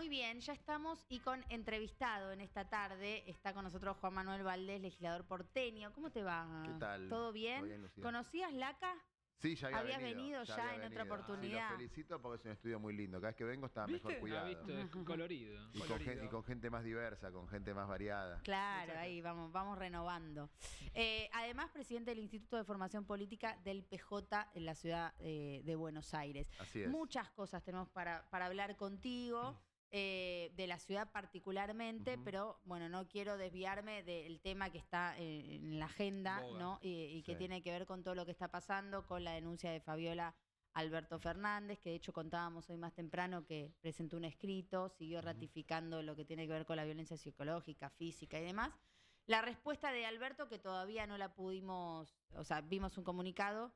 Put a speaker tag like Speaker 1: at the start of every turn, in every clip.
Speaker 1: Muy bien, ya estamos y con entrevistado en esta tarde. Está con nosotros Juan Manuel Valdés, legislador porteño. ¿Cómo te va?
Speaker 2: ¿Qué tal?
Speaker 1: ¿Todo bien?
Speaker 2: ¿Todo bien, Lucía?
Speaker 1: ¿Conocías LACA?
Speaker 2: Sí, ya
Speaker 1: ¿Habías
Speaker 2: venido.
Speaker 1: venido ya en otra
Speaker 2: Sí,
Speaker 1: oportunidad?
Speaker 2: los felicito porque es un estudio muy lindo. Cada vez que vengo está mejor
Speaker 3: ¿Viste?
Speaker 2: cuidado.
Speaker 3: Visto, es colorido.
Speaker 2: Y con gente más diversa, con gente más variada.
Speaker 1: Claro, ahí vamos renovando. Además, presidente del Instituto de Formación Política del PJ en la ciudad de Buenos Aires.
Speaker 2: Así es.
Speaker 1: Muchas cosas tenemos para hablar contigo. De la ciudad particularmente, pero bueno, no quiero desviarme del tema que está en la agenda, ¿no? Y que tiene que ver con todo lo que está pasando, con la denuncia de Fabiola Alberto Fernández, que de hecho contábamos hoy más temprano que presentó un escrito, siguió ratificando lo que tiene que ver con la violencia psicológica, física y demás. La respuesta de Alberto, que todavía no la pudimos, o sea, vimos un comunicado,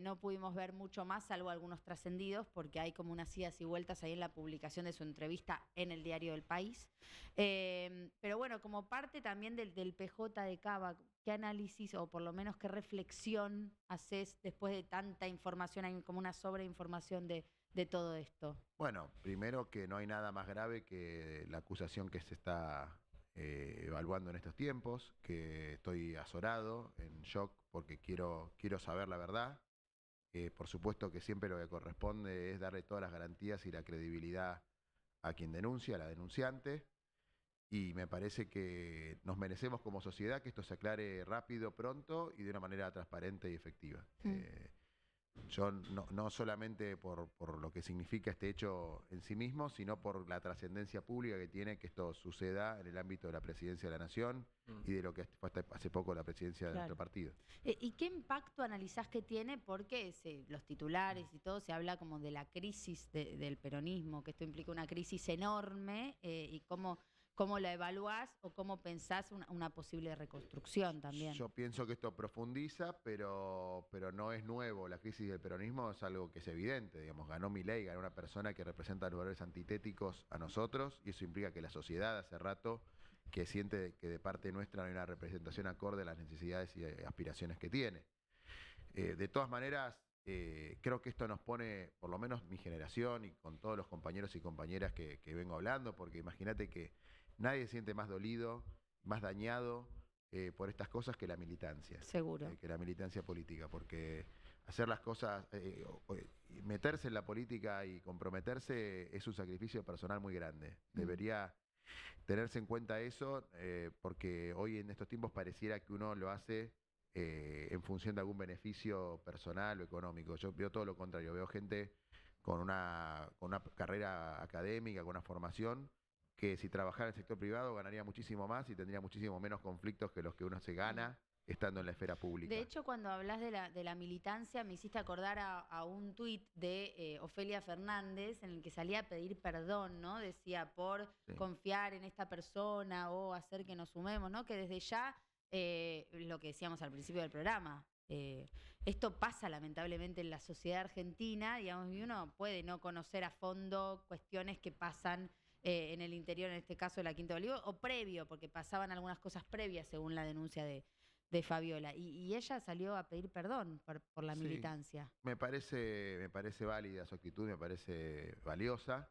Speaker 1: no pudimos ver mucho más, salvo algunos trascendidos, porque hay como unas idas y vueltas ahí en la publicación de su entrevista en el diario del País. Pero bueno, como parte también del PJ de Cava, ¿qué análisis o por lo menos qué reflexión haces después de tanta información? Hay como una sobreinformación de todo esto.
Speaker 2: Bueno, primero que no hay nada más grave que la acusación que se está evaluando en estos tiempos, que estoy azorado, en shock, porque quiero saber la verdad. Por supuesto que siempre lo que corresponde es darle todas las garantías y la credibilidad a quien denuncia, a la denunciante. Y me parece que nos merecemos como sociedad que esto se aclare rápido, pronto y de una manera transparente y efectiva. Yo no solamente por lo que significa este hecho en sí mismo, sino por la trascendencia pública que tiene que esto suceda en el ámbito de la presidencia de la Nación y de lo que fue hasta hace poco la presidencia de nuestro partido.
Speaker 1: ¿Y qué impacto analizás que tiene? Porque los titulares y todo se habla como de la crisis del peronismo, que esto implica una crisis enorme y cómo la evaluás o cómo pensás una posible reconstrucción también.
Speaker 2: Yo pienso que esto profundiza, pero no es nuevo. La crisis del peronismo es algo que es evidente. Digamos, ganó Milei, ganó una persona que representa los valores antitéticos a nosotros, y eso implica que la sociedad hace rato que siente que de parte nuestra no hay una representación acorde a las necesidades y aspiraciones que tiene. De todas maneras, creo que esto nos pone, por lo menos mi generación y con todos los compañeros y compañeras que vengo hablando, porque imagínate que nadie se siente más dolido, más dañado por estas cosas que la militancia.
Speaker 1: Seguro.
Speaker 2: Que la militancia política, porque hacer las cosas, meterse en la política y comprometerse es un sacrificio personal muy grande. Debería tenerse en cuenta eso, porque hoy en estos tiempos pareciera que uno lo hace en función de algún beneficio personal o económico. Yo veo todo lo contrario, veo gente con una carrera académica, con una formación, que si trabajara en el sector privado ganaría muchísimo más y tendría muchísimo menos conflictos que los que uno se gana estando en la esfera pública.
Speaker 1: De hecho, cuando hablas de la militancia, me hiciste acordar a un tuit de Ofelia Fernández en el que salía a pedir perdón, ¿no? Decía, por confiar en esta persona o hacer que nos sumemos, ¿no? Que desde ya, lo que decíamos al principio del programa, esto pasa lamentablemente en la sociedad argentina, digamos, y uno puede no conocer a fondo cuestiones que pasan en el interior, en este caso de la Quinta de Olivos, o previo, porque pasaban algunas cosas previas según la denuncia de Fabiola. Y ella salió a pedir perdón por la militancia.
Speaker 2: Me parece válida su actitud, me parece valiosa,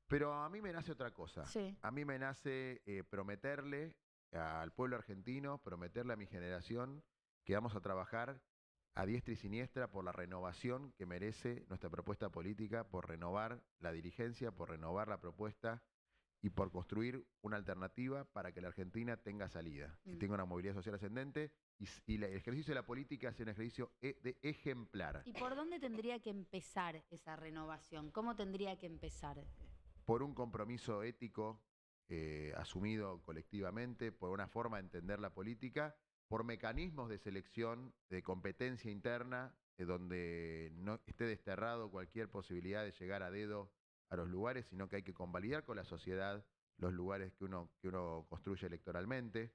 Speaker 2: pero a mí me nace otra cosa. A mí me nace prometerle al pueblo argentino, prometerle a mi generación que vamos a trabajar a diestra y siniestra por la renovación que merece nuestra propuesta política, por renovar la dirigencia, por renovar la propuesta y por construir una alternativa para que la Argentina tenga salida y tenga una movilidad social ascendente, y el ejercicio de la política sea un ejercicio de ejemplar.
Speaker 1: ¿Y por dónde tendría que empezar esa renovación? ¿Cómo tendría que empezar?
Speaker 2: Por un compromiso ético asumido colectivamente, por una forma de entender la política, por mecanismos de selección, de competencia interna, donde no esté desterrado cualquier posibilidad de llegar a dedo a los lugares, sino que hay que convalidar con la sociedad los lugares que uno construye electoralmente,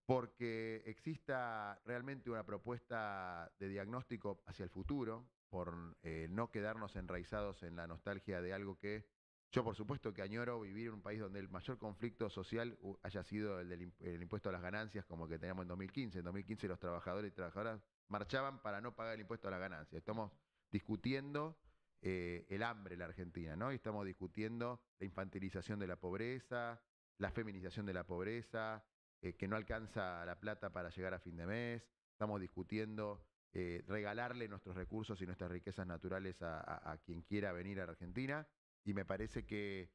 Speaker 2: porque exista realmente una propuesta de diagnóstico hacia el futuro, por no quedarnos enraizados en la nostalgia de algo que yo, por supuesto, que añoro vivir en un país donde el mayor conflicto social haya sido el impuesto a las ganancias, como que teníamos en 2015. En 2015 los trabajadores y trabajadoras marchaban para no pagar el impuesto a las ganancias. Estamos discutiendo el hambre en la Argentina, ¿no? Y estamos discutiendo la infantilización de la pobreza, la feminización de la pobreza, que no alcanza la plata para llegar a fin de mes. Estamos discutiendo regalarle nuestros recursos y nuestras riquezas naturales a quien quiera venir a la Argentina. Y me parece que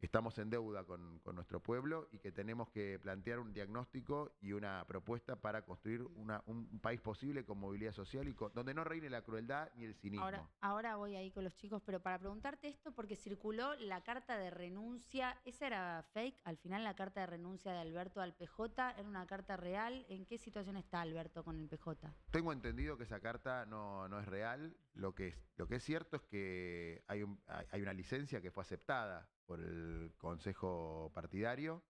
Speaker 2: estamos en deuda con nuestro pueblo y que tenemos que plantear un diagnóstico y una propuesta para construir un país posible con movilidad social y donde no reine la crueldad ni el cinismo.
Speaker 1: Ahora voy ahí con los chicos, pero para preguntarte esto, porque circuló la carta de renuncia, ¿esa era fake? Al final la carta de renuncia de Alberto al PJ, ¿era una carta real? ¿En qué situación está Alberto con el PJ?
Speaker 2: Tengo entendido que esa carta no es real. Lo que es cierto es que hay una licencia que fue aceptada por el Consejo Partidario.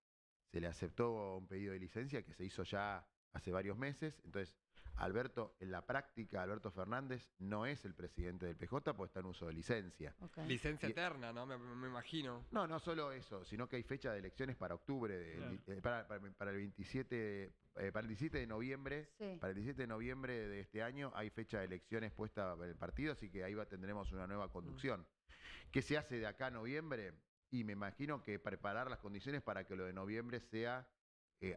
Speaker 2: Se le aceptó un pedido de licencia que se hizo ya hace varios meses. Entonces, en la práctica, Alberto Fernández no es el presidente del PJ porque está en uso de licencia.
Speaker 3: Okay. Licencia eterna, ¿no? Me imagino.
Speaker 2: No solo eso, sino que hay fecha de elecciones para octubre, para el 27, para el 17 de noviembre. Sí. Para el 17 de noviembre de este año hay fecha de elecciones puesta para el partido, así que ahí tendremos una nueva conducción. ¿Qué se hace de acá a noviembre? Y me imagino que preparar las condiciones para que lo de noviembre sea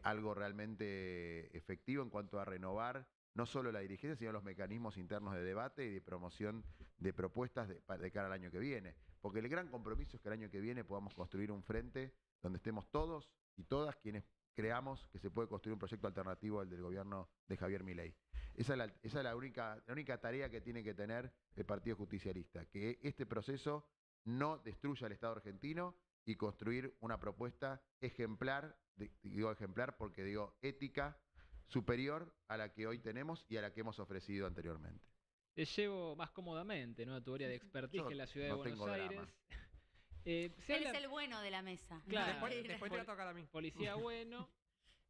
Speaker 2: algo realmente efectivo en cuanto a renovar no solo la dirigencia, sino los mecanismos internos de debate y de promoción de propuestas de cara al año que viene. Porque el gran compromiso es que el año que viene podamos construir un frente donde estemos todos y todas quienes creamos que se puede construir un proyecto alternativo al del gobierno de Javier Milei. Esa es la única tarea que tiene que tener el Partido Justicialista, que este proceso no destruya el Estado argentino y construir una propuesta ejemplar, digo ejemplar porque digo ética, superior a la que hoy tenemos y a la que hemos ofrecido anteriormente.
Speaker 4: Te llevo más cómodamente, ¿no? A tu área de expertise en la ciudad de Buenos Aires.
Speaker 1: Él es el bueno de la mesa.
Speaker 4: Claro,
Speaker 3: después te va a tocar a mí.
Speaker 4: Policía bueno.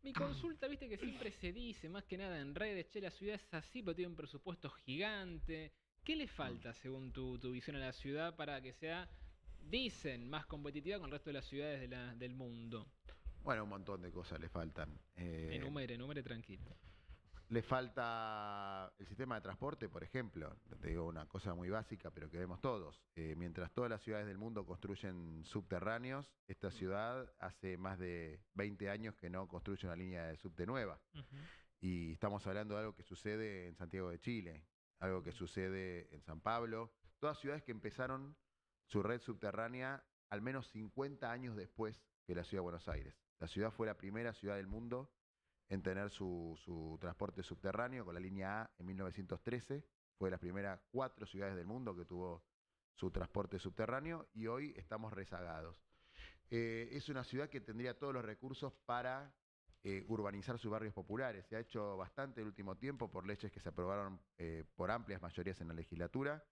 Speaker 4: Mi consulta, viste que siempre se dice, más que nada en redes, che, la ciudad es así, pero tiene un presupuesto gigante. ¿Qué le falta, según tu visión, a la ciudad para que sea, dicen, más competitiva con el resto de las ciudades del mundo?
Speaker 2: Bueno, un montón de cosas le faltan.
Speaker 4: Enumere tranquilo.
Speaker 2: Le falta el sistema de transporte, por ejemplo. Te digo una cosa muy básica, pero que vemos todos. Mientras todas las ciudades del mundo construyen subterráneos, esta ciudad hace más de 20 años que no construye una línea de subte nueva. Y estamos hablando de algo que sucede en Santiago de Chile, algo que sucede en San Pablo. Todas ciudades que empezaron su red subterránea al menos 50 años después que la ciudad de Buenos Aires. La ciudad fue la primera ciudad del mundo en tener su transporte subterráneo con la línea A en 1913. Fue de las primeras 4 ciudades del mundo que tuvo su transporte subterráneo y hoy estamos rezagados. Es una ciudad que tendría todos los recursos para urbanizar sus barrios populares. Se ha hecho bastante el último tiempo por leyes que se aprobaron por amplias mayorías en la legislatura,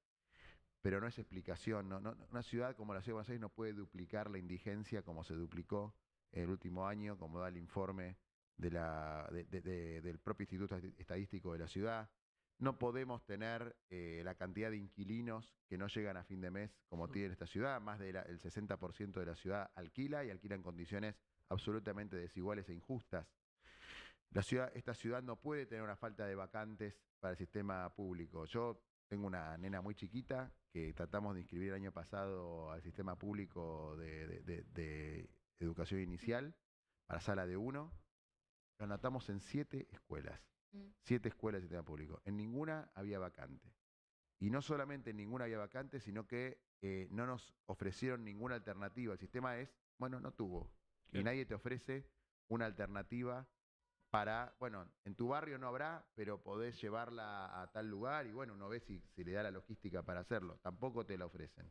Speaker 2: pero no es explicación. Una ciudad como la ciudad de Buenos Aires no puede duplicar la indigencia como se duplicó en el último año, como da el informe del propio Instituto Estadístico de la ciudad. No podemos tener la cantidad de inquilinos que no llegan a fin de mes como tiene esta ciudad. Más del 60% de la ciudad alquila y alquila en condiciones absolutamente desiguales e injustas. Esta ciudad no puede tener una falta de vacantes para el sistema público. Yo tengo una nena muy chiquita que tratamos de inscribir el año pasado al sistema público de educación inicial para sala de 1. Lo anotamos en 7 escuelas. 7 escuelas de sistema público. En ninguna había vacante. Y no solamente en ninguna había vacante, sino que no nos ofrecieron ninguna alternativa. El sistema no tuvo. Y nadie te ofrece una alternativa para, en tu barrio no habrá, pero podés llevarla a tal lugar y uno ve si se le da la logística para hacerlo. Tampoco te la ofrecen.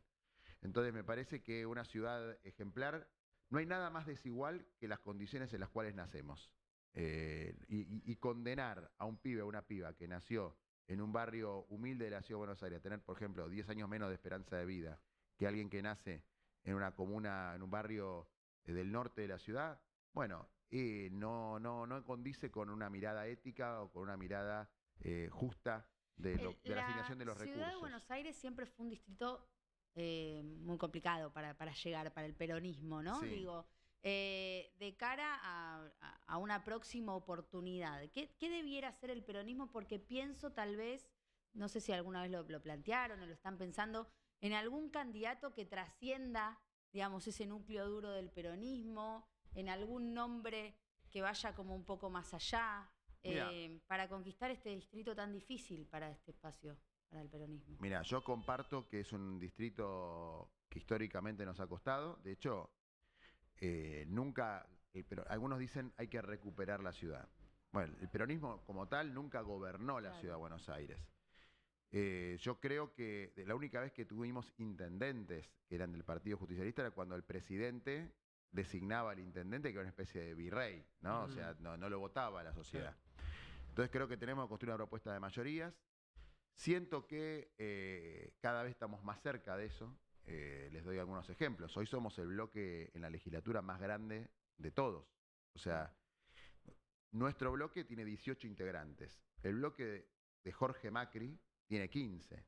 Speaker 2: Entonces me parece que una ciudad ejemplar, no hay nada más desigual que las condiciones en las cuales nacemos. Y condenar a un pibe o una piba que nació en un barrio humilde de la ciudad de Buenos Aires a tener, por ejemplo, 10 años menos de esperanza de vida que alguien que nace en una comuna, en un barrio del norte de la ciudad, no condice con una mirada ética o con una mirada justa de la asignación de los recursos.
Speaker 1: La ciudad de Buenos Aires siempre fue un distrito muy complicado para llegar, para el peronismo, ¿no?
Speaker 2: Sí.
Speaker 1: Digo, de cara a una próxima oportunidad, ¿qué debiera hacer el peronismo? Porque pienso tal vez, no sé si alguna vez lo plantearon o lo están pensando, en algún candidato que trascienda, digamos, ese núcleo duro del peronismo, en algún nombre que vaya como un poco más allá, para conquistar este distrito tan difícil para este espacio, para el peronismo?
Speaker 2: Mira, yo comparto que es un distrito que históricamente nos ha costado. De hecho, nunca, pero algunos dicen hay que recuperar la ciudad. Bueno, el peronismo como tal nunca gobernó la ciudad de Buenos Aires. Yo creo que la única vez que tuvimos intendentes que eran del Partido Justicialista era cuando el presidente designaba al intendente, que era una especie de virrey, ¿no? O sea, no lo votaba la sociedad. Entonces creo que tenemos que construir una propuesta de mayorías. Siento que cada vez estamos más cerca de eso. Les doy algunos ejemplos. Hoy somos el bloque en la legislatura más grande de todos. O sea, nuestro bloque tiene 18 integrantes. El bloque de Jorge Macri tiene 15.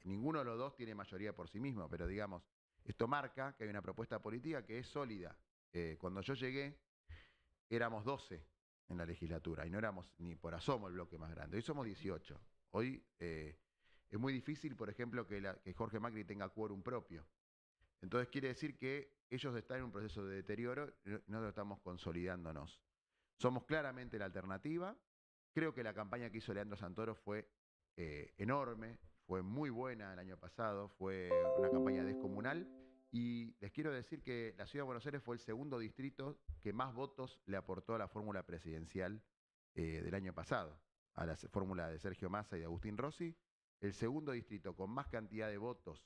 Speaker 2: Ninguno de los dos tiene mayoría por sí mismo, pero digamos, esto marca que hay una propuesta política que es sólida. Cuando yo llegué, éramos 12 en la legislatura y no éramos ni por asomo el bloque más grande. Hoy somos 18. Hoy es muy difícil, por ejemplo, que Jorge Macri tenga quórum propio. Entonces quiere decir que ellos están en un proceso de deterioro y nosotros estamos consolidándonos. Somos claramente la alternativa. Creo que la campaña que hizo Leandro Santoro fue enorme, fue muy buena el año pasado, fue una campaña descomunal. Y les quiero decir que la Ciudad de Buenos Aires fue el segundo distrito que más votos le aportó a la fórmula presidencial del año pasado, a la fórmula de Sergio Massa y de Agustín Rossi. El segundo distrito con más cantidad de votos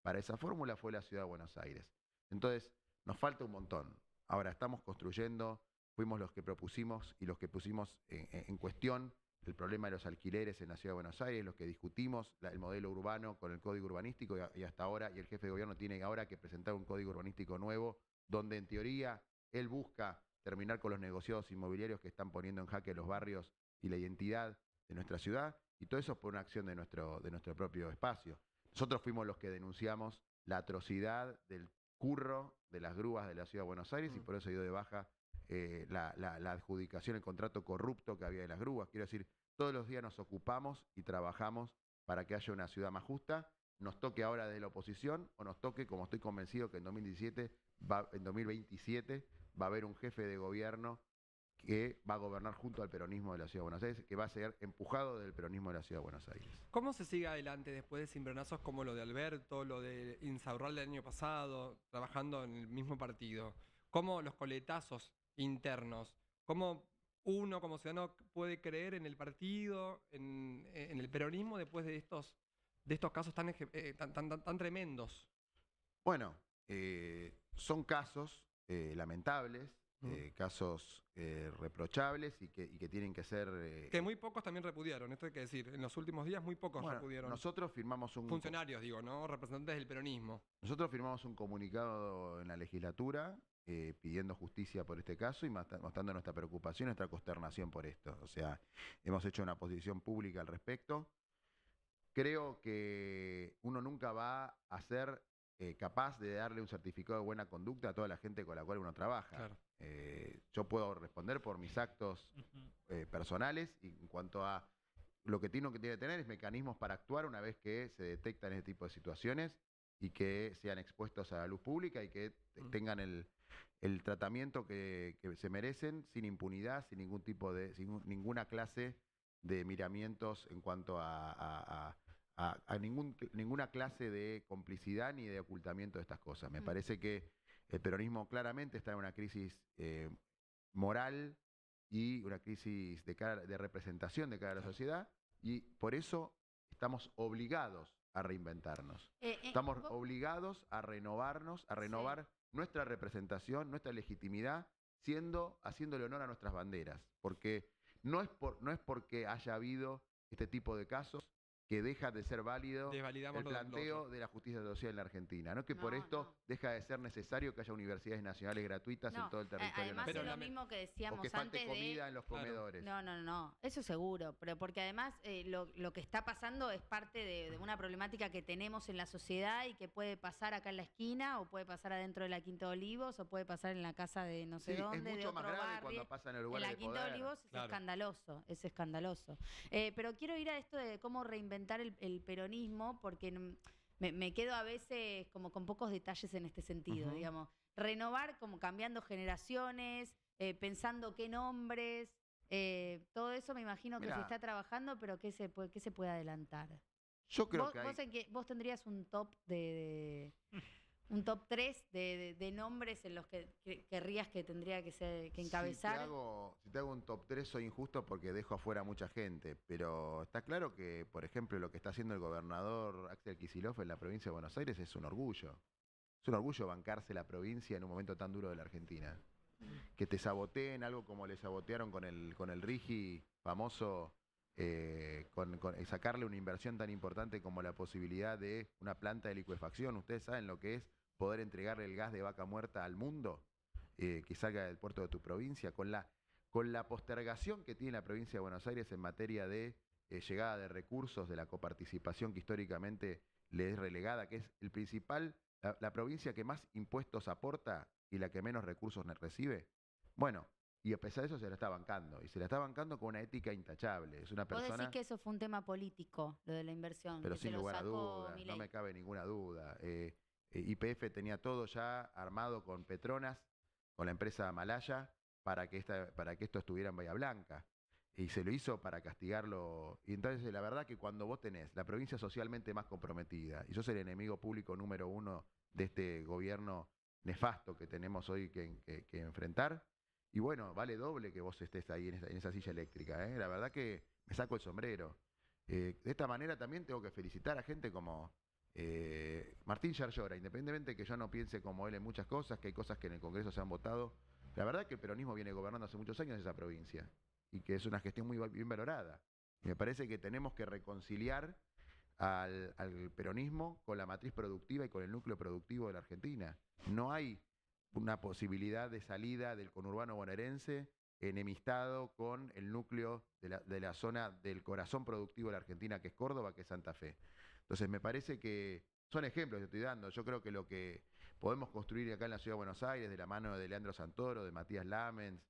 Speaker 2: para esa fórmula fue la Ciudad de Buenos Aires. Entonces, nos falta un montón. Ahora estamos construyendo, fuimos los que propusimos y los que pusimos en cuestión el problema de los alquileres en la Ciudad de Buenos Aires, los que discutimos el modelo urbano con el código urbanístico y hasta ahora, y el jefe de gobierno tiene ahora que presentar un código urbanístico nuevo, donde en teoría él busca terminar con los negociados inmobiliarios que están poniendo en jaque los barrios y la identidad de nuestra ciudad, y todo eso por una acción de nuestro propio espacio. Nosotros fuimos los que denunciamos la atrocidad del curro de las grúas de la Ciudad de Buenos Aires y por eso dio de baja la adjudicación, el contrato corrupto que había de las grúas. Quiero decir, todos los días nos ocupamos y trabajamos para que haya una ciudad más justa, nos toque ahora desde la oposición o nos toque, como estoy convencido que en 2027 va a haber un jefe de gobierno que va a gobernar junto al peronismo de la Ciudad de Buenos Aires, que va a ser empujado del peronismo de la Ciudad de Buenos Aires.
Speaker 3: ¿Cómo se sigue adelante después de cimbronazos como lo de Alberto, lo de Insaurralde del año pasado, trabajando en el mismo partido? ¿Cómo los coletazos internos? ¿Cómo uno como ciudadano puede creer en el partido, en el peronismo después de estos casos tan tremendos?
Speaker 2: Bueno, son casos lamentables, casos reprochables y que tienen que ser...
Speaker 3: que muy pocos también repudiaron, esto hay que decir. En los últimos días muy pocos repudiaron.
Speaker 2: Nosotros firmamos un...
Speaker 3: Funcionarios, digo, ¿no? Representantes del peronismo.
Speaker 2: Nosotros firmamos un comunicado en la legislatura pidiendo justicia por este caso y mostrando nuestra preocupación, nuestra consternación por esto. O sea, hemos hecho una posición pública al respecto. Creo que uno nunca va a ser capaz de darle un certificado de buena conducta a toda la gente con la cual uno trabaja.
Speaker 3: Claro.
Speaker 2: Yo puedo responder por mis actos personales y en cuanto a lo que tiene que tener es mecanismos para actuar una vez que se detectan este tipo de situaciones y que sean expuestos a la luz pública y que tengan el tratamiento que se merecen sin impunidad, sin ninguna clase de miramientos en cuanto a ninguna clase de complicidad ni de ocultamiento de estas cosas. Me parece que el peronismo claramente está en una crisis moral y una crisis de representación de cara a la sociedad y por eso estamos obligados a reinventarnos. Estamos obligados a renovarnos, a renovar nuestra representación, nuestra legitimidad, haciéndole honor a nuestras banderas. Porque no es porque haya habido este tipo de casos que deja de ser válido el planteo de la justicia social en la Argentina, ¿no? Que por esto deja de ser necesario que haya universidades nacionales gratuitas en todo el territorio
Speaker 1: además
Speaker 2: nacional.
Speaker 1: es lo mismo que decíamos
Speaker 2: o que falte
Speaker 1: antes
Speaker 2: comida en los comedores.
Speaker 1: No, eso seguro, pero porque además lo que está pasando es parte de una problemática que tenemos en la sociedad y que puede pasar acá en la esquina o puede pasar adentro de la Quinta de Olivos o puede pasar en la casa de no sé dónde,
Speaker 2: es mucho
Speaker 1: de otro
Speaker 2: más grave
Speaker 1: barrio.
Speaker 2: cuando pasa en el lugar de poder.
Speaker 1: En la Quinta de Olivos es escandaloso. Pero quiero ir a esto de cómo reinventar el peronismo, porque me quedo a veces como con pocos detalles en este sentido, digamos. Renovar como cambiando generaciones, pensando qué nombres, todo eso me imagino que se está trabajando, pero ¿qué se puede adelantar?
Speaker 2: Yo creo que
Speaker 1: ¿Vos tendrías un top un top 3 de nombres en los que querrías que tendría que encabezar?
Speaker 2: Si te hago un top 3 soy injusto porque dejo afuera a mucha gente, pero está claro que, por ejemplo, lo que está haciendo el gobernador Axel Kicillof en la provincia de Buenos Aires es un orgullo. Es un orgullo bancarse la provincia en un momento tan duro de la Argentina. Que te saboteen algo como le sabotearon con el Rigi famoso, con sacarle una inversión tan importante como la posibilidad de una planta de licuefacción. Ustedes saben lo que es poder entregarle el gas de vaca muerta al mundo, que salga del puerto de tu provincia, con la postergación que tiene la provincia de Buenos Aires en materia de llegada de recursos de la coparticipación que históricamente le es relegada, que es el principal, la provincia que más impuestos aporta y la que menos recursos recibe. Bueno, y a pesar de eso se la está bancando, y se la está bancando con una ética intachable. Es una persona...
Speaker 1: Vos decís que eso fue un tema político, lo de la inversión.
Speaker 2: Pero
Speaker 1: que
Speaker 2: sin
Speaker 1: se lo
Speaker 2: lugar a
Speaker 1: sacó
Speaker 2: dudas,
Speaker 1: Milei.
Speaker 2: no me cabe ninguna duda. YPF tenía todo ya armado con Petronas, con la empresa Malaya, para que esto estuviera en Bahía Blanca. Y se lo hizo para castigarlo. Y entonces la verdad que cuando vos tenés la provincia socialmente más comprometida, y sos el enemigo público número 1 de este gobierno nefasto que tenemos hoy que enfrentar, y bueno, vale doble que vos estés ahí en esa silla eléctrica. La verdad que me saco el sombrero. De esta manera también tengo que felicitar a gente como Martín Yarlora, independientemente de que yo no piense como él en muchas cosas, que hay cosas que en el Congreso se han votado. La verdad que el peronismo viene gobernando hace muchos años esa provincia y que es una gestión muy bien valorada. Y me parece que tenemos que reconciliar al peronismo con la matriz productiva y con el núcleo productivo de la Argentina. No hay una posibilidad de salida del conurbano bonaerense enemistado con el núcleo de la zona del corazón productivo de la Argentina, que es Córdoba, que es Santa Fe. Entonces me parece que son ejemplos que estoy dando. Yo creo que lo que podemos construir acá en la Ciudad de Buenos Aires, de la mano de Leandro Santoro, de Matías Lamens,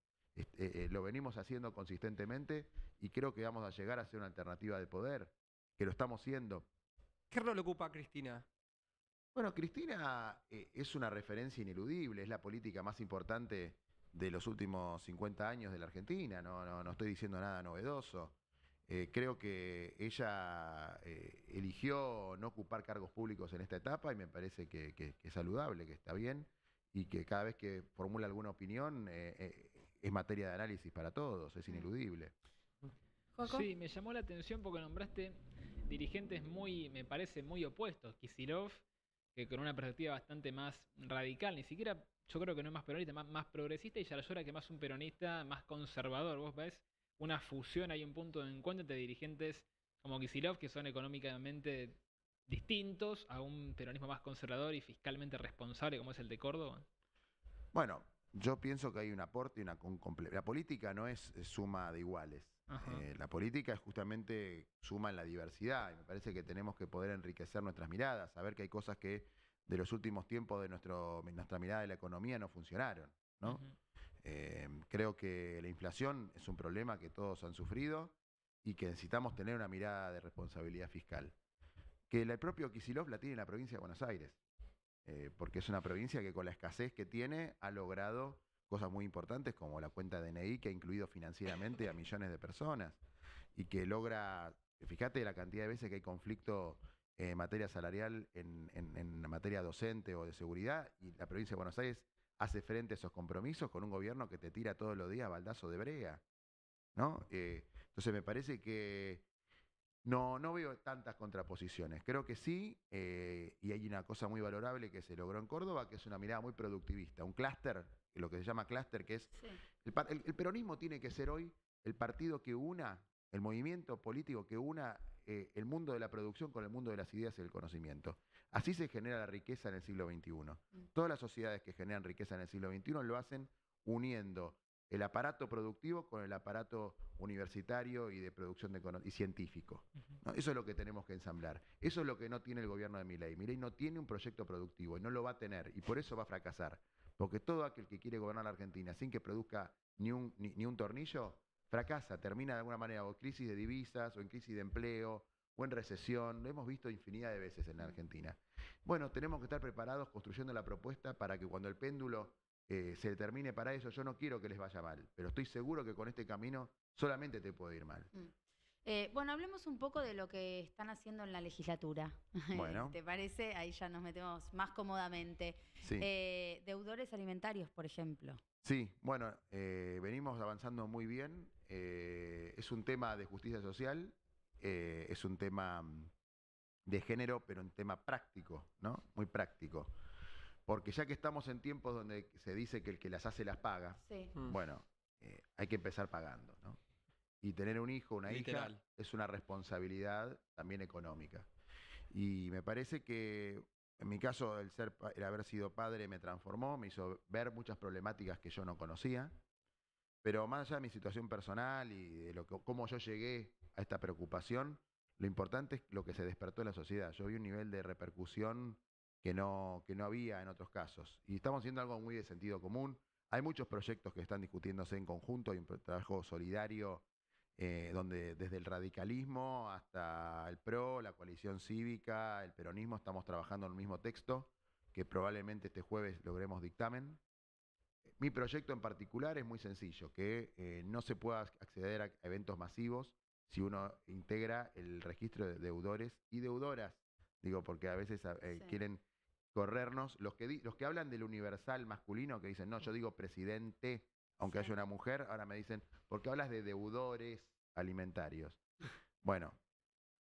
Speaker 2: lo venimos haciendo consistentemente y creo que vamos a llegar a ser una alternativa de poder, que lo estamos siendo.
Speaker 3: ¿Qué rol ocupa Cristina?
Speaker 2: Bueno, Cristina es una referencia ineludible, es la política más importante de los últimos 50 años de la Argentina, no estoy diciendo nada novedoso. Creo que ella eligió no ocupar cargos públicos en esta etapa y me parece que es saludable, que está bien y que cada vez que formula alguna opinión es materia de análisis para todos, es ineludible.
Speaker 1: ¿Joaco?
Speaker 4: Sí, me llamó la atención porque nombraste dirigentes me parece, muy opuestos. Kicillof, que con una perspectiva bastante más radical, ni siquiera yo creo que no es más peronista, más progresista, y Yarlora, que más un peronista más conservador. ¿Vos ves una fusión, hay un punto de encuentro entre dirigentes como Kicillof, que son económicamente distintos, a un peronismo más conservador y fiscalmente responsable como es el de Córdoba?
Speaker 2: Bueno, yo pienso que hay un aporte y la política no es suma de iguales. La política es justamente suma en la diversidad y me parece que tenemos que poder enriquecer nuestras miradas, saber que hay cosas que de los últimos tiempos de nuestra mirada de la economía no funcionaron, ¿no? Creo que la inflación es un problema que todos han sufrido y que necesitamos tener una mirada de responsabilidad fiscal. Que el propio Kicillof la tiene en la provincia de Buenos Aires, porque es una provincia que con la escasez que tiene ha logrado cosas muy importantes como la cuenta DNI que ha incluido financieramente a millones de personas y que logra, fíjate la cantidad de veces que hay conflicto en materia salarial, en materia docente o de seguridad, y la provincia de Buenos Aires hace frente a esos compromisos con un gobierno que te tira todos los días baldazo de brea, ¿no? Entonces me parece que no veo tantas contraposiciones. Creo que sí, y hay una cosa muy valorable que se logró en Córdoba, que es una mirada muy productivista, un clúster, lo que se llama clúster, que es...
Speaker 1: Sí.
Speaker 2: El peronismo tiene que ser hoy el partido que una, el movimiento político que una el mundo de la producción con el mundo de las ideas y el conocimiento. Así se genera la riqueza en el siglo XXI. Todas las sociedades que generan riqueza en el siglo XXI lo hacen uniendo el aparato productivo con el aparato universitario y de producción y científico, ¿no? Eso es lo que tenemos que ensamblar. Eso es lo que no tiene el gobierno de Milei. Milei no tiene un proyecto productivo y no lo va a tener, y por eso va a fracasar. Porque todo aquel que quiere gobernar la Argentina sin que produzca ni un tornillo, fracasa, termina de alguna manera o en crisis de divisas, o en crisis de empleo, o en recesión, lo hemos visto infinidad de veces en la Argentina. Bueno, tenemos que estar preparados construyendo la propuesta para que cuando el péndulo se determine para eso, yo no quiero que les vaya mal, pero estoy seguro que con este camino solamente te puede ir mal.
Speaker 1: Bueno, hablemos un poco de lo que están haciendo en la legislatura.
Speaker 2: Bueno.
Speaker 1: ¿Te parece? Ahí ya nos metemos más cómodamente.
Speaker 2: Sí.
Speaker 1: Deudores alimentarios, por ejemplo.
Speaker 2: Sí, bueno, venimos avanzando muy bien. Es un tema de justicia social, es un tema de género, pero un tema práctico, ¿no? Muy práctico. Porque ya que estamos en tiempos donde se dice que el que las hace las paga,
Speaker 1: Sí.
Speaker 2: bueno, hay que empezar pagando, ¿no? Y tener un hijo, una
Speaker 3: Literal.
Speaker 2: hija, es una responsabilidad también económica. Y me parece que en mi caso el haber sido padre me transformó, me hizo ver muchas problemáticas que yo no conocía. Pero más allá de mi situación personal y de cómo yo llegué a esta preocupación, lo importante es lo que se despertó en la sociedad. Yo vi un nivel de repercusión que no había en otros casos. Y estamos haciendo algo muy de sentido común. Hay muchos proyectos que están discutiéndose en conjunto, hay un trabajo solidario donde desde el radicalismo hasta el PRO, la coalición cívica, el peronismo, estamos trabajando en el mismo texto, que probablemente este jueves logremos dictamen. Mi proyecto en particular es muy sencillo, que no se pueda acceder a eventos masivos si uno integra el registro de deudores y deudoras. Digo, porque a veces
Speaker 1: Sí.
Speaker 2: quieren corrernos. Los que hablan del universal masculino, que dicen, no, yo digo presidente, aunque
Speaker 1: Sí.
Speaker 2: haya una mujer, ahora me dicen, ¿por qué hablas de deudores alimentarios? Bueno,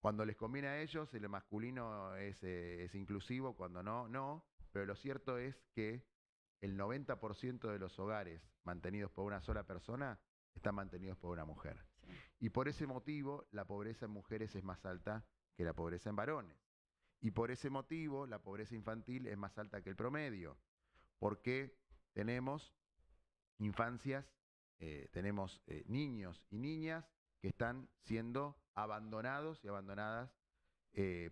Speaker 2: cuando les conviene a ellos, el masculino es inclusivo, cuando no, no. Pero lo cierto es que el 90% de los hogares mantenidos por una sola persona están mantenidos por una mujer.
Speaker 1: Sí.
Speaker 2: Y por ese motivo, la pobreza en mujeres es más alta que la pobreza en varones. Y por ese motivo, la pobreza infantil es más alta que el promedio. Porque tenemos infancias, tenemos niños y niñas que están siendo abandonados y abandonadas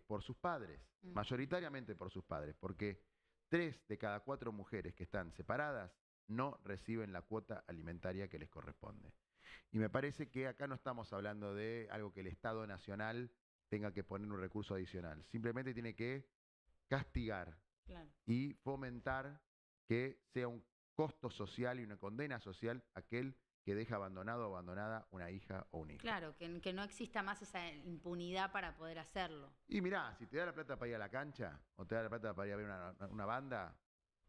Speaker 2: por sus padres, mayoritariamente por sus padres, porque 3 de cada 4 mujeres que están separadas no reciben la cuota alimentaria que les corresponde. Y me parece que acá no estamos hablando de algo que el Estado Nacional tenga que poner un recurso adicional. Simplemente tiene que castigar
Speaker 1: Claro.
Speaker 2: y fomentar que sea un costo social y una condena social aquel que deja abandonado o abandonada una hija o un hijo.
Speaker 1: Claro, que no exista más esa impunidad para poder hacerlo.
Speaker 2: Y mirá, si te da la plata para ir a la cancha o te da la plata para ir a ver una banda,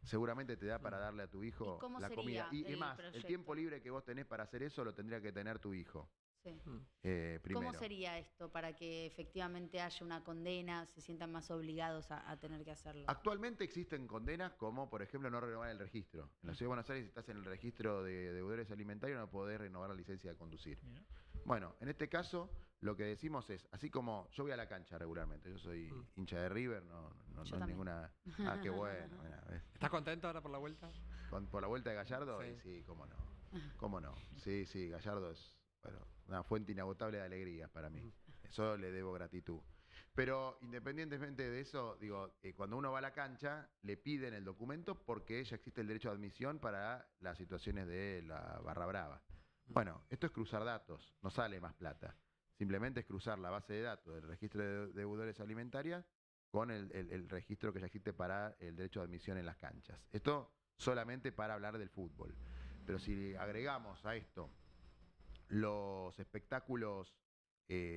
Speaker 2: seguramente te da para darle a tu hijo
Speaker 1: ¿Y cómo
Speaker 2: la
Speaker 1: sería
Speaker 2: comida. Y
Speaker 1: el
Speaker 2: más,
Speaker 1: proyecto?
Speaker 2: el tiempo libre que vos tenés para hacer eso lo tendría que tener tu hijo.
Speaker 1: Sí.
Speaker 2: Primero.
Speaker 1: ¿Cómo sería esto para que efectivamente haya una condena, se sientan más obligados a tener que hacerlo?
Speaker 2: Actualmente existen condenas como, por ejemplo, no renovar el registro. En la Ciudad de Buenos Aires, si estás en el registro de deudores alimentarios, no podés renovar la licencia de conducir.
Speaker 4: Mira.
Speaker 2: Bueno, en este caso, lo que decimos es, así como yo voy a la cancha regularmente, yo soy hincha de River, no
Speaker 1: Yo
Speaker 2: es
Speaker 1: también.
Speaker 2: ninguna... Ah, qué bueno. Mira, ¿ves?
Speaker 3: ¿Estás contento ahora por la vuelta?
Speaker 2: Por la vuelta de Gallardo,
Speaker 3: Sí.
Speaker 2: y sí, cómo no. ¿Cómo no? Sí, sí, Gallardo es una fuente inagotable de alegrías para mí. Eso le debo gratitud. Pero independientemente de eso, digo, cuando uno va a la cancha, le piden el documento porque ya existe el derecho de admisión para las situaciones de la barra brava. Bueno, esto es cruzar datos, no sale más plata. Simplemente es cruzar la base de datos del registro de deudores alimentarias con el registro que ya existe para el derecho de admisión en las canchas. Esto solamente para hablar del fútbol. Pero si agregamos a esto los espectáculos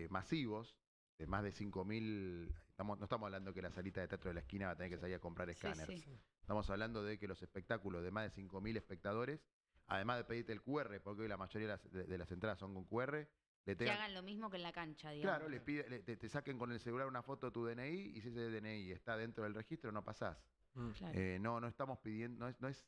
Speaker 2: masivos, de más de 5.000, no estamos hablando que la salita de teatro de la esquina va a tener que salir a comprar escáneres.
Speaker 1: Sí.
Speaker 2: Estamos hablando de que los espectáculos de más de 5.000 espectadores, además de pedirte el QR, porque hoy la mayoría de las entradas son con QR, le
Speaker 1: Que
Speaker 2: tengan,
Speaker 1: hagan lo mismo que en la cancha, digamos.
Speaker 2: claro, te saquen con el celular una foto de tu DNI y si ese DNI está dentro del registro no pasás.
Speaker 1: Claro.
Speaker 2: No estamos pidiendo, no es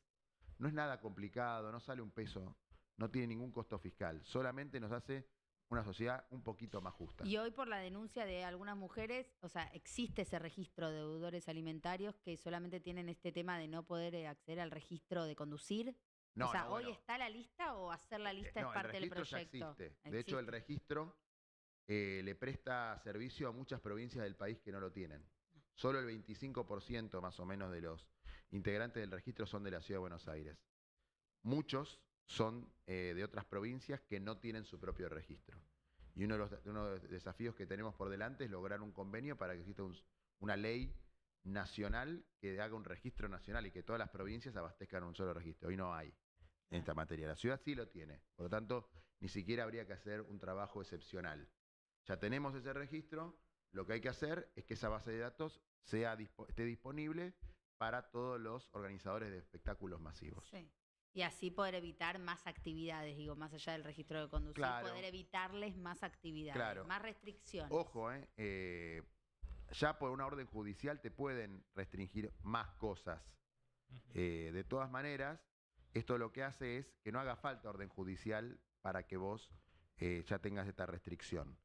Speaker 2: nada complicado, no sale un peso, no tiene ningún costo fiscal, solamente nos hace una sociedad un poquito más justa.
Speaker 1: Y hoy por la denuncia de algunas mujeres, o sea, existe ese registro de deudores alimentarios que solamente tienen este tema de no poder acceder al registro de conducir.
Speaker 2: No,
Speaker 1: o sea,
Speaker 2: no,
Speaker 1: ¿hoy
Speaker 2: bueno.
Speaker 1: está la lista o hacer la lista es
Speaker 2: No,
Speaker 1: parte
Speaker 2: el
Speaker 1: del
Speaker 2: registro
Speaker 1: proyecto?
Speaker 2: ya existe. De hecho, el registro le presta servicio a muchas provincias del país que no lo tienen. Solo el 25% más o menos de los integrantes del registro son de la Ciudad de Buenos Aires. Muchos son de otras provincias que no tienen su propio registro. Y uno de los desafíos que tenemos por delante es lograr un convenio para que exista una ley nacional que haga un registro nacional y que todas las provincias abastezcan un solo registro. Hoy no hay en esta materia. La ciudad sí lo tiene. Por lo tanto, ni siquiera habría que hacer un trabajo excepcional. Ya tenemos ese registro. Lo que hay que hacer es que esa base de datos esté disponible para todos los organizadores de espectáculos masivos.
Speaker 1: Sí. Y así poder evitar más actividades, digo, más allá del registro de conducir,
Speaker 2: Claro.
Speaker 1: poder evitarles más actividades,
Speaker 2: Claro.
Speaker 1: más restricciones.
Speaker 2: Ojo, ya por una orden judicial te pueden restringir más cosas. De todas maneras, esto lo que hace es que no haga falta orden judicial para que vos ya tengas esta restricción.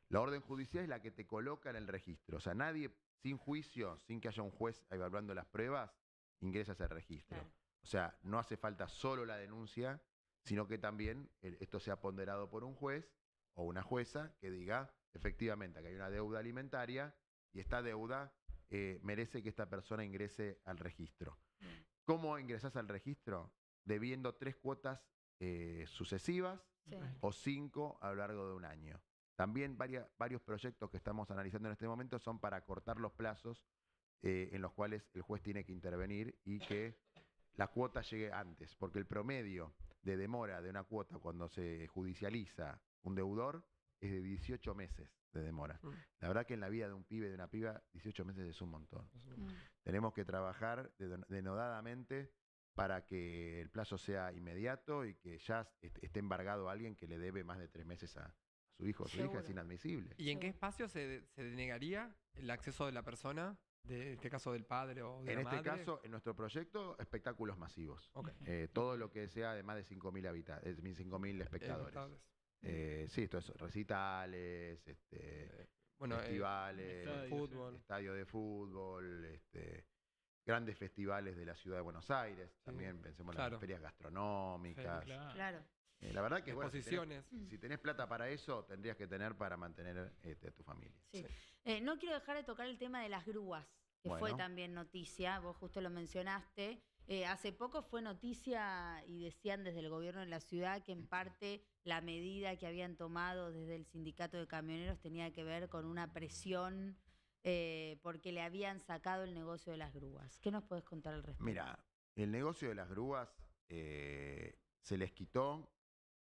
Speaker 2: La orden judicial es la que te coloca en el registro. O sea, nadie sin juicio, sin que haya un juez evaluando las pruebas, ingresa a ese registro.
Speaker 1: Claro.
Speaker 2: O sea, no hace falta solo la denuncia, sino que también esto sea ponderado por un juez o una jueza que diga efectivamente que hay una deuda alimentaria y esta deuda merece que esta persona ingrese al registro. ¿Cómo ingresás al registro? Debiendo 3 cuotas sucesivas o 5 a lo largo de un año. También varios proyectos que estamos analizando en este momento son para acortar los plazos en los cuales el juez tiene que intervenir y que la cuota llegue antes, porque el promedio de demora de una cuota cuando se judicializa un deudor es de 18 meses de demora. La verdad que en la vida de un pibe, de una piba, 18 meses es un montón. Tenemos que trabajar denodadamente para que el plazo sea inmediato y que ya esté embargado a alguien que le debe más de 3 meses a su hijo o su hija. Es inadmisible.
Speaker 3: ¿Y en qué espacio se denegaría el acceso de la persona? De este caso del padre o de la madre.
Speaker 2: En este caso, en nuestro proyecto, espectáculos masivos.
Speaker 3: Okay.
Speaker 2: Todo lo que sea de más de 5.000 habitantes, 5.000 espectadores. Sí, esto es recitales, festivales, estadio de fútbol, grandes festivales de la ciudad de Buenos Aires. Sí. También pensemos en las ferias gastronómicas.
Speaker 4: Sí,
Speaker 1: claro.
Speaker 2: La verdad que
Speaker 3: exposiciones.
Speaker 2: Si tenés plata para eso, tendrías que tener para mantener a tu familia.
Speaker 1: Sí. No quiero dejar de tocar el tema de las grúas, que fue también noticia, vos justo lo mencionaste. Hace poco fue noticia y decían desde el gobierno de la ciudad que en parte la medida que habían tomado desde el sindicato de camioneros tenía que ver con una presión porque le habían sacado el negocio de las grúas. ¿Qué nos podés contar al respecto?
Speaker 2: Mira, el negocio de las grúas se les quitó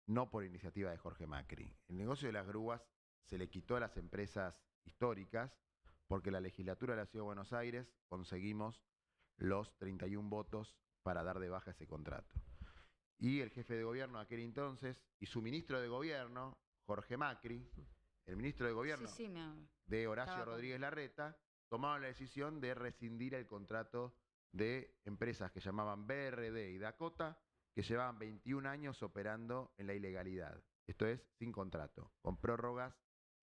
Speaker 2: no por iniciativa de Jorge Macri. El negocio de las grúas se le quitó a las empresas históricas porque la legislatura de la Ciudad de Buenos Aires conseguimos los 31 votos para dar de baja ese contrato. Y el jefe de gobierno de aquel entonces y su ministro de gobierno, Jorge Macri, el ministro de gobierno de Horacio Rodríguez Larreta, tomaron la decisión de rescindir el contrato de empresas que llamaban BRD y Dakota, que llevaban 21 años operando en la ilegalidad. Esto es, sin contrato, con prórrogas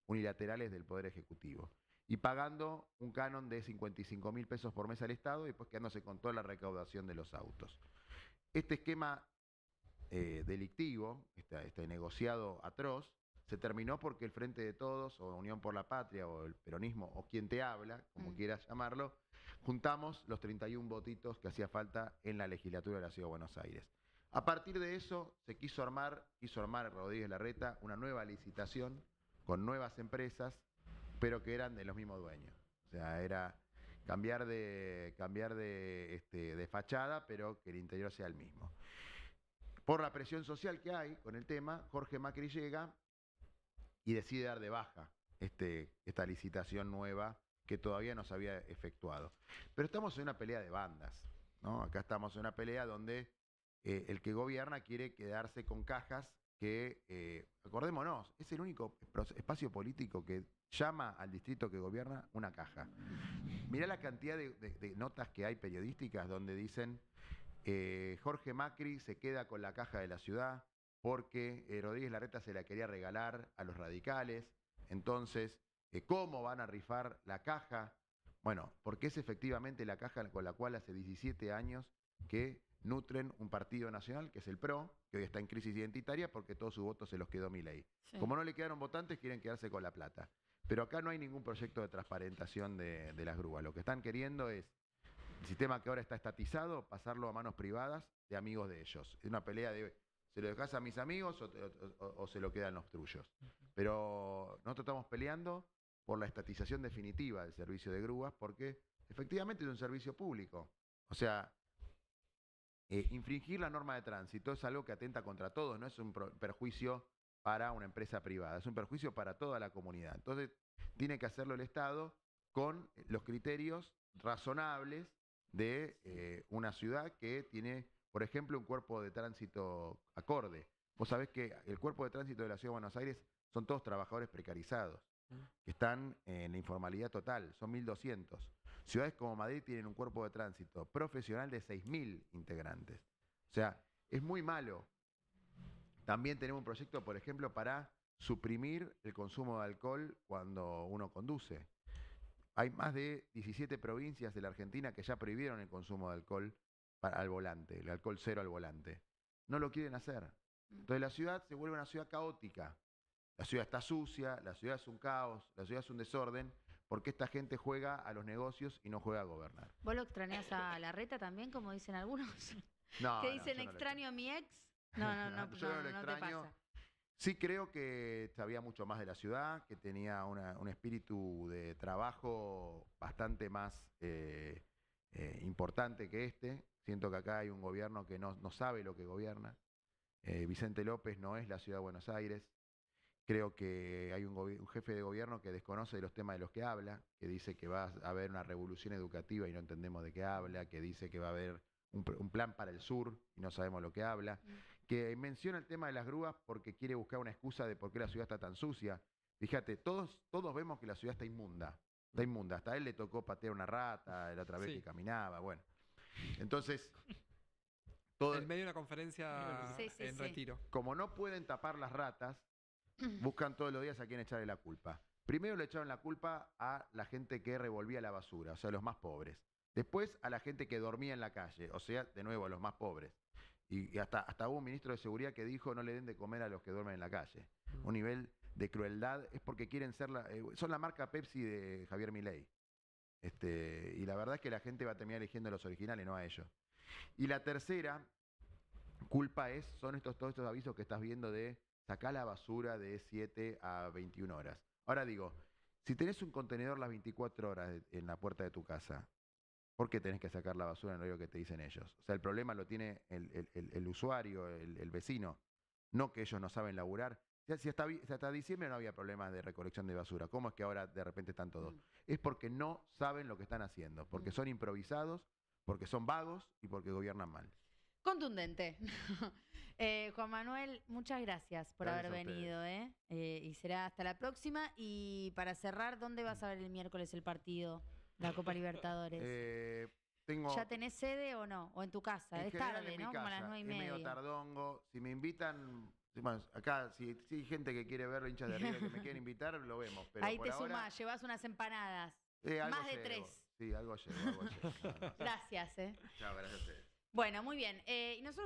Speaker 2: unilaterales del Poder Ejecutivo. Y pagando un canon de 55.000 pesos por mes al Estado y después quedándose con toda la recaudación de los autos. Este esquema delictivo, este negociado atroz, se terminó porque el Frente de Todos, o Unión por la Patria, o el peronismo, o quien te habla, como quieras llamarlo, juntamos los 31 votitos que hacía falta en la legislatura de la Ciudad de Buenos Aires. A partir de eso, se quiso armar Rodríguez Larreta una nueva licitación con nuevas empresas, pero que eran de los mismos dueños. O sea, era cambiar de fachada, pero que el interior sea el mismo. Por la presión social que hay con el tema, Jorge Macri llega y decide dar de baja esta licitación nueva que todavía no se había efectuado. Pero estamos en una pelea de bandas, ¿no? Acá estamos en una pelea donde el que gobierna quiere quedarse con cajas que, acordémonos, es el único espacio político que llama al distrito que gobierna una caja. Mirá la cantidad de notas que hay periodísticas donde dicen Jorge Macri se queda con la caja de la ciudad porque Rodríguez Larreta se la quería regalar a los radicales. Entonces, ¿cómo van a rifar la caja? Bueno, porque es efectivamente la caja con la cual hace 17 años que nutren un partido nacional, que es el PRO, que hoy está en crisis identitaria porque todos sus votos se los quedó Milei. Sí. Como no le quedaron votantes, quieren quedarse con la plata. Pero acá no hay ningún proyecto de transparentación de las grúas. Lo que están queriendo es, el sistema que ahora está estatizado, pasarlo a manos privadas de amigos de ellos. Es una pelea de, ¿se lo dejás a mis amigos o se lo quedan los tuyos? Pero nosotros estamos peleando por la estatización definitiva del servicio de grúas porque efectivamente es un servicio público. O sea, infringir la norma de tránsito es algo que atenta contra todos, no es un perjuicio para una empresa privada, es un perjuicio para toda la comunidad. Entonces, tiene que hacerlo el Estado con los criterios razonables de una ciudad que tiene, por ejemplo, un cuerpo de tránsito acorde. Vos sabés que el cuerpo de tránsito de la Ciudad de Buenos Aires son todos trabajadores precarizados, que están en la informalidad total, son 1.200. Ciudades como Madrid tienen un cuerpo de tránsito profesional de 6.000 integrantes. O sea, es muy malo. También tenemos un proyecto, por ejemplo, para suprimir el consumo de alcohol cuando uno conduce. Hay más de 17 provincias de la Argentina que ya prohibieron el consumo de alcohol al volante, el alcohol cero al volante. No lo quieren hacer. Entonces la ciudad se vuelve una ciudad caótica. La ciudad está sucia, la ciudad es un caos, la ciudad es un desorden, porque esta gente juega a los negocios y no juega a gobernar.
Speaker 1: ¿Vos lo extrañás a Larreta también, como dicen algunos?
Speaker 2: No,
Speaker 1: ¿Qué dicen,
Speaker 2: yo no
Speaker 1: extraño a mi ex? No,
Speaker 2: yo no lo
Speaker 1: no te
Speaker 2: extraño.
Speaker 1: pasa.
Speaker 2: Sí creo que sabía mucho más de la ciudad, que tenía un espíritu de trabajo bastante más importante que este. Siento que acá hay un gobierno que no sabe lo que gobierna. Vicente López no es la ciudad de Buenos Aires. Creo que hay un jefe de gobierno que desconoce de los temas de los que habla, que dice que va a haber una revolución educativa y no entendemos de qué habla, que dice que va a haber un plan para el sur y no sabemos lo que habla, que menciona el tema de las grúas porque quiere buscar una excusa de por qué la ciudad está tan sucia. Fíjate, todos vemos que la ciudad está inmunda, hasta a él le tocó patear una rata la otra vez que caminaba, bueno. Entonces,
Speaker 3: en medio de una conferencia en Retiro.
Speaker 2: Como no pueden tapar las ratas, buscan todos los días a quién echarle la culpa. Primero le echaron la culpa a la gente que revolvía la basura, o sea, los más pobres. Después a la gente que dormía en la calle, o sea, de nuevo, a los más pobres. Y hasta hubo un ministro de Seguridad que dijo no le den de comer a los que duermen en la calle. Un nivel de crueldad es porque quieren ser son la marca Pepsi de Javier Milei. Y la verdad es que la gente va a terminar eligiendo a los originales, no a ellos. Y la tercera culpa son todos estos avisos que estás viendo de sacar la basura de 7 a 21 horas. Ahora digo, si tenés un contenedor las 24 horas en la puerta de tu casa, ¿por qué tenés que sacar la basura en el horario que te dicen ellos? O sea, el problema lo tiene el usuario, el vecino, no que ellos no saben laburar. Si hasta diciembre no había problemas de recolección de basura, ¿cómo es que ahora de repente están todos? Es porque no saben lo que están haciendo, porque son improvisados, porque son vagos y porque gobiernan mal.
Speaker 1: Contundente. Juan Manuel, muchas gracias por haber venido. Y será hasta la próxima. Y para cerrar, ¿dónde vas a ver el miércoles el partido? La Copa Libertadores. ¿Ya tenés sede o no? ¿O en tu casa? Es tarde, ¿no? Como a las 9:30.
Speaker 2: Es medio tardongo. Si me invitan, bueno, acá si hay gente que quiere ver hinchas de River que me quieren invitar, lo vemos. Pero
Speaker 1: ahí
Speaker 2: por
Speaker 1: te
Speaker 2: ahora,
Speaker 1: sumás, llevas unas empanadas. Más de 3.
Speaker 2: Sí, algo llevo.
Speaker 1: Gracias.
Speaker 2: Chao, gracias a ustedes.
Speaker 1: Bueno, muy bien. Y nosotros